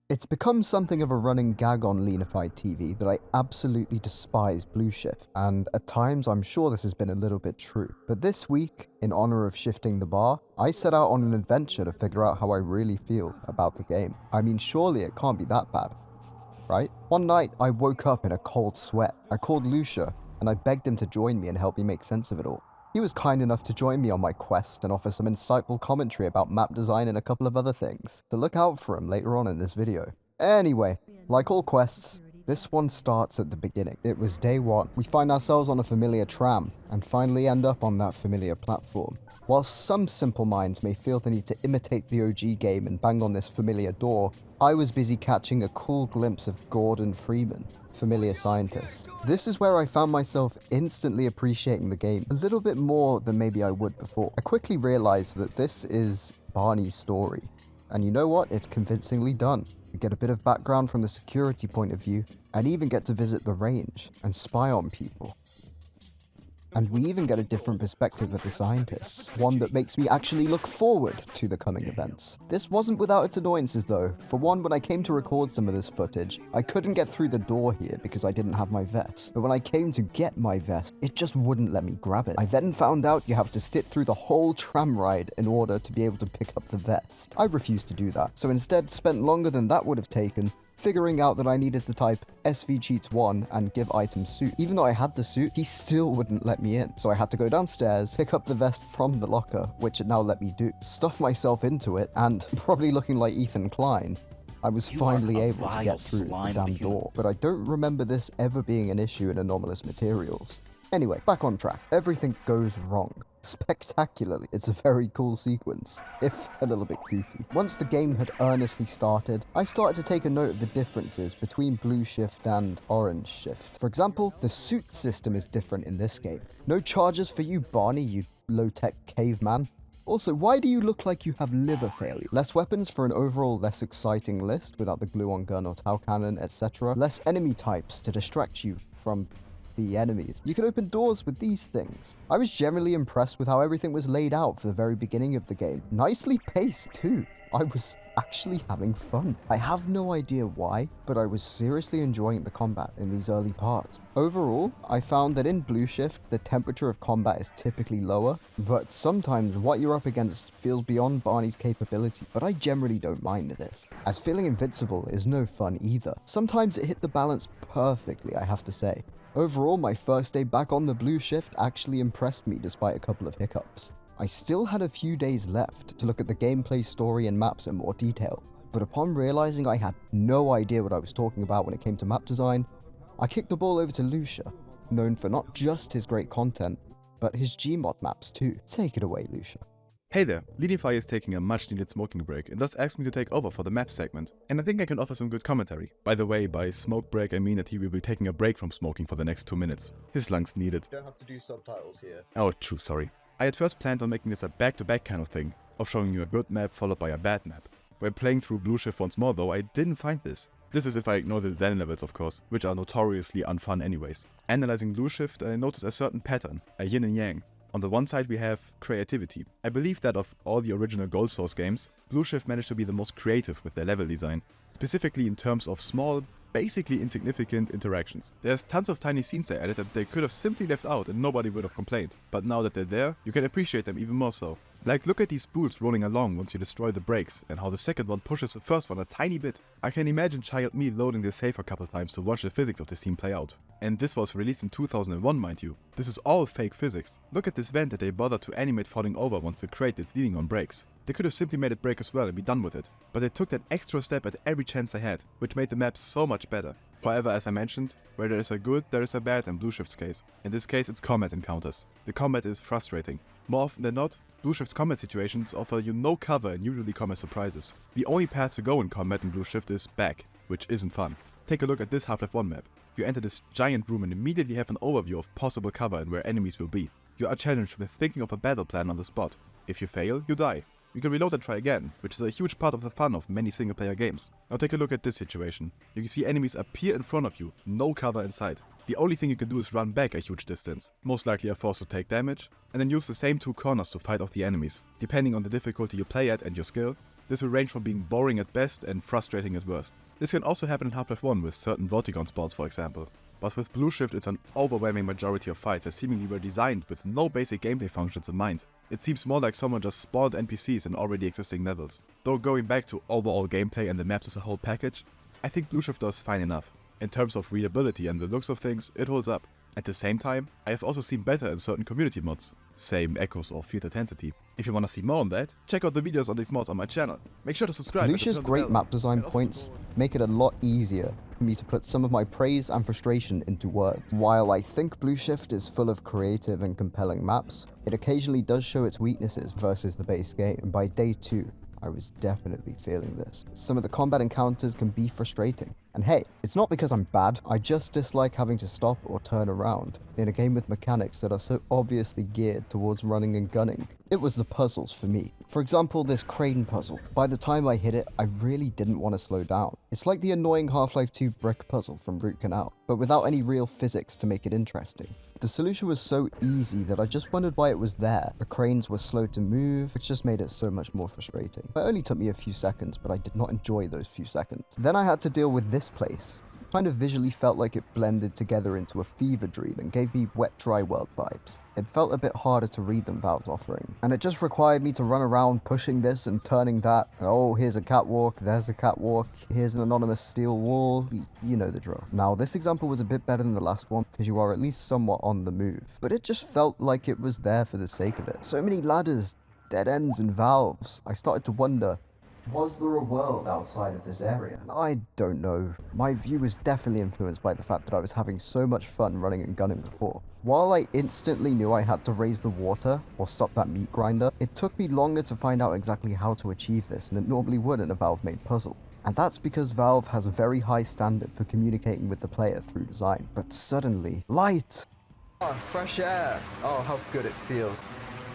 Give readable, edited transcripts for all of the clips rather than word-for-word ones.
It's become something of a running gag on Leanified TV that I absolutely despise Blue Shift, and at times I'm sure this has been a little bit true. But this week, in honor of shifting the bar, I set out on an adventure to figure out how I really feel about the game. I mean, surely it can't be that bad, right? One night, I woke up in a cold sweat. I called Lucia, and I begged him to join me and help me make sense of it all. He was kind enough to join me on my quest and offer some insightful commentary about map design and a couple of other things, so look out for him later on in this video. Anyway, like all quests, this one starts at the beginning. It was day one. We find ourselves on a familiar tram, and finally end up on that familiar platform. Whilst some simple minds may feel the need to imitate the OG game and bang on this familiar door, I was busy catching a cool glimpse of Gordon Freeman, familiar scientist. This is where I found myself instantly appreciating the game a little bit more than maybe I would before. I quickly realized that this is Barney's story. And you know what? It's convincingly done. We get a bit of background from the security point of view, and even get to visit the range and spy on people. And we even get a different perspective of the scientists, one that makes me actually look forward to the coming events. This wasn't without its annoyances though. For one, when I came to record some of this footage, I couldn't get through the door here because I didn't have my vest. But when I came to get my vest, it just wouldn't let me grab it. I then found out you have to sit through the whole tram ride in order to be able to pick up the vest. I refused to do that, so instead spent longer than that would have taken figuring out that I needed to type SV cheats 1 and give item suit. Even though I had the suit, he still wouldn't let me in. So I had to go downstairs, pick up the vest from the locker, which it now let me do, stuff myself into it, and probably looking like Ethan Klein, I was finally able to get through the damn door. But I don't remember this ever being an issue in Anomalous Materials. Anyway, back on track. Everything goes wrong. Spectacularly. It's a very cool sequence, if a little bit goofy. Once the game had earnestly started, I started to take a note of the differences between Blue Shift and Orange Shift. For example, the suit system is different in this game. No charges for you, Barney, you low-tech caveman. Also, why do you look like you have liver failure? Less weapons for an overall less exciting list without the glue-on gun or tau cannon, etc. Less enemy types to distract you from the enemies. You can open doors with these things. I was generally impressed with how everything was laid out for the very beginning of the game. Nicely paced too. I was actually having fun. I have no idea why, but I was seriously enjoying the combat in these early parts. Overall, I found that in Blue Shift, the temperature of combat is typically lower, but sometimes what you're up against feels beyond Barney's capability, but I generally don't mind this, as feeling invincible is no fun either. Sometimes it hit the balance perfectly, I have to say. Overall, my first day back on the Blue Shift actually impressed me despite a couple of hiccups. I still had a few days left to look at the gameplay, story, and maps in more detail, but upon realizing I had no idea what I was talking about when it came to map design, I kicked the ball over to Lucia, known for not just his great content, but his Gmod maps too. Take it away, Lucia. Hey there, Leanify is taking a much needed smoking break and thus asked me to take over for the map segment, and I think I can offer some good commentary. By the way, by smoke break I mean that he will be taking a break from smoking for the next 2 minutes. His lungs need it. You don't have to do subtitles here. Oh true, sorry. I at first planned on making this a back-to-back kind of thing, of showing you a good map followed by a bad map. When playing through Blue Shift once more though, I didn't find this. This is if I ignore the design levels of course, which are notoriously unfun anyways. Analyzing Blue Shift, I noticed a certain pattern, a yin and yang. On the one side we have creativity. I believe that of all the original Gold Source games, Blue Shift managed to be the most creative with their level design, specifically in terms of small, basically insignificant interactions. There's tons of tiny scenes they added that they could have simply left out and nobody would have complained, but now that they're there, you can appreciate them even more so. Like, look at these spools rolling along once you destroy the brakes, and how the second one pushes the first one a tiny bit. I can imagine child me loading the save a couple times to watch the physics of the scene play out. And this was released in 2001, mind you. This is all fake physics. Look at this vent that they bothered to animate falling over once the crate is leaning on brakes. They could have simply made it break as well and be done with it. But they took that extra step at every chance they had, which made the map so much better. However, as I mentioned, where there is a good, there is a bad in Blue Shift's case. In this case, it's combat encounters. The combat is frustrating. More often than not, Blue Shift's combat situations offer you no cover and usually come as surprises. The only path to go in combat in Blue Shift is back, which isn't fun. Take a look at this Half-Life 1 map. You enter this giant room and immediately have an overview of possible cover and where enemies will be. You are challenged with thinking of a battle plan on the spot. If you fail, you die. You can reload and try again, which is a huge part of the fun of many single player games. Now take a look at this situation. You can see enemies appear in front of you, no cover in sight. The only thing you can do is run back a huge distance, most likely are forced to take damage, and then use the same two corners to fight off the enemies. Depending on the difficulty you play at and your skill, This will range from being boring at best and frustrating at worst. This can also happen in Half-Life 1 with certain Vortigon spawns, for example. But with Blue Shift, it's an overwhelming majority of fights that seemingly were designed with no basic gameplay functions in mind. It seems more like someone just spawned NPCs in already existing levels. Though going back to overall gameplay and the maps as a whole package, I think Blue Shift does fine enough. In terms of readability and the looks of things, it holds up. At the same time, I have also seen better in certain community mods, say Echoes or Field Intensity. If you wanna see more on that, check out the videos on these mods on my channel. Make sure to subscribe. Lucia's great map design points make it a lot easier for me to put some of my praise and frustration into words. While I think Blue Shift is full of creative and compelling maps, it occasionally does show its weaknesses versus the base game, and by day 2, I was definitely feeling this. Some of the combat encounters can be frustrating. And hey, it's not because I'm bad, I just dislike having to stop or turn around in a game with mechanics that are so obviously geared towards running and gunning. It was the puzzles for me. For example, this crane puzzle. By the time I hit it, I really didn't want to slow down. It's like the annoying Half-Life 2 brick puzzle from Root Canal, but without any real physics to make it interesting. The solution was so easy that I just wondered why it was there. The cranes were slow to move, which just made it so much more frustrating. It only took me a few seconds, but I did not enjoy those few seconds. Then I had to deal with this place. It kind of visually felt like it blended together into a fever dream and gave me Wet Dry World vibes. It felt a bit harder to read than Valve's offering, and it just required me to run around pushing this and turning that. Oh, here's a catwalk, there's a catwalk, here's an anonymous steel wall, you know the drill. Now, this example was a bit better than the last one because you are at least somewhat on the move, but it just felt like it was there for the sake of it. So many ladders, dead ends, and valves. I started to wonder, was there a world outside of this area? I don't know. My view was definitely influenced by the fact that I was having so much fun running and gunning before. While I instantly knew I had to raise the water or stop that meat grinder, it took me longer to find out exactly how to achieve this than it normally would in a Valve-made puzzle. And that's because Valve has a very high standard for communicating with the player through design. But suddenly, light! Oh, fresh air! Oh, how good it feels.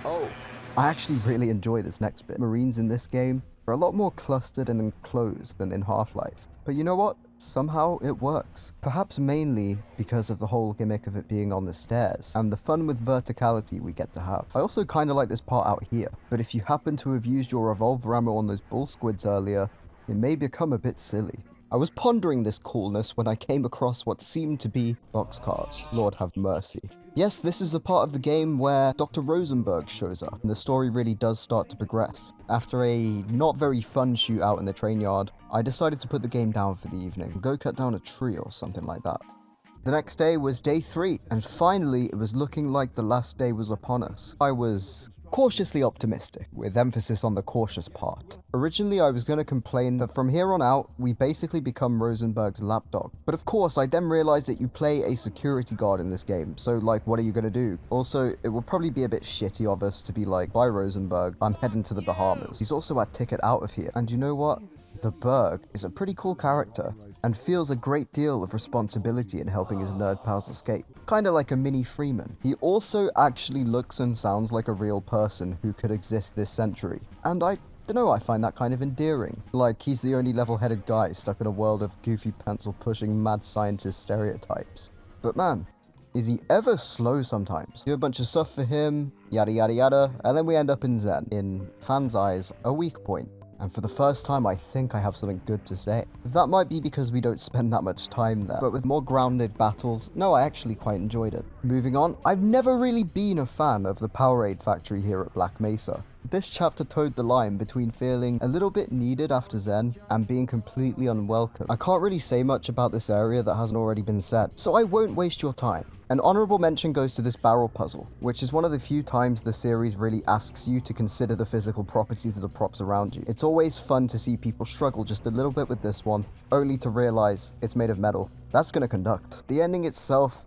Oh. I actually really enjoy this next bit. Marines in this game are a lot more clustered and enclosed than in Half-Life. But you know what? Somehow it works. Perhaps mainly because of the whole gimmick of it being on the stairs and the fun with verticality we get to have. I also kinda like this part out here, but if you happen to have used your revolver ammo on those bull squids earlier, it may become a bit silly. I was pondering this coolness when I came across what seemed to be boxcars. Lord have mercy. Yes, this is the part of the game where Dr. Rosenberg shows up, and the story really does start to progress. After a not very fun shootout in the train yard, I decided to put the game down for the evening, and go cut down a tree or something like that. The next day was day 3, and finally it was looking like the last day was upon us. I was cautiously optimistic, with emphasis on the cautious part. Originally, I was going to complain that from here on out, we basically become Rosenberg's lapdog. But of course, I then realized that you play a security guard in this game, so like, what are you going to do? Also, it will probably be a bit shitty of us to be like, bye Rosenberg, I'm heading to the Bahamas. He's also our ticket out of here. And you know what? The Berg is a pretty cool character, and feels a great deal of responsibility in helping his nerd pals escape. Kinda like a mini Freeman. He also actually looks and sounds like a real person who could exist this century. And I don't know, I find that kind of endearing. Like, he's the only level-headed guy stuck in a world of goofy pencil-pushing mad scientist stereotypes. But man, is he ever slow sometimes? Do a bunch of stuff for him, yada yada yada, and then we end up in Zen. In fans' eyes, a weak point. And for the first time, I think I have something good to say. That might be because we don't spend that much time there, but with more grounded battles, no, I actually quite enjoyed it. Moving on, I've never really been a fan of the Powerade factory here at Black Mesa. This chapter towed the line between feeling a little bit needed after Zen and being completely unwelcome. I can't really say much about this area that hasn't already been said, so I won't waste your time. An honorable mention goes to this barrel puzzle, which is one of the few times the series really asks you to consider the physical properties of the props around you. It's always fun to see people struggle just a little bit with this one, only to realize it's made of metal. That's gonna conduct. The ending itself,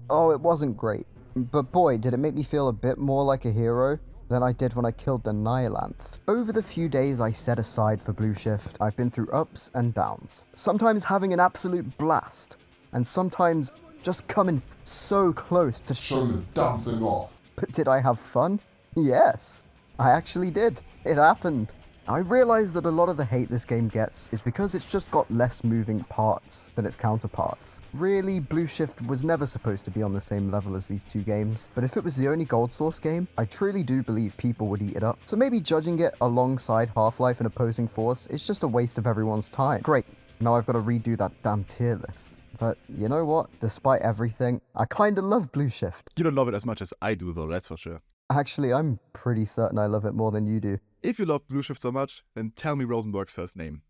oh, it wasn't great. But boy, did it make me feel a bit more like a hero than I did when I killed the Nihilanth. Over the few days I set aside for Blue Shift, I've been through ups and downs. Sometimes having an absolute blast, and sometimes just coming so close to show the damn thing off. But did I have fun? Yes, I actually did. It happened. I realize that a lot of the hate this game gets is because it's just got less moving parts than its counterparts. Really, Blue Shift was never supposed to be on the same level as these two games, but if it was the only Gold Source game, I truly do believe people would eat it up. So maybe judging it alongside Half-Life and Opposing Force is just a waste of everyone's time. Great, now I've got to redo that damn tier list. But you know what? Despite everything, I kinda love Blue Shift. You don't love it as much as I do though, that's for sure. Actually, I'm pretty certain I love it more than you do. If you love Blue Shift so much, then tell me Rosenberg's first name.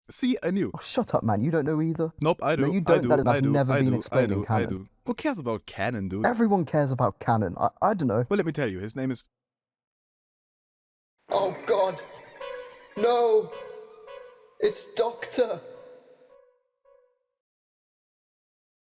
See, I knew. Oh, shut up, man. You don't know either. Nope, I do. No, you don't. I do. That's never been I explained in do. canon. Who cares about canon, dude? Everyone cares about canon. I don't know. Well, let me tell you, his name is... Oh God! No! It's Doctor!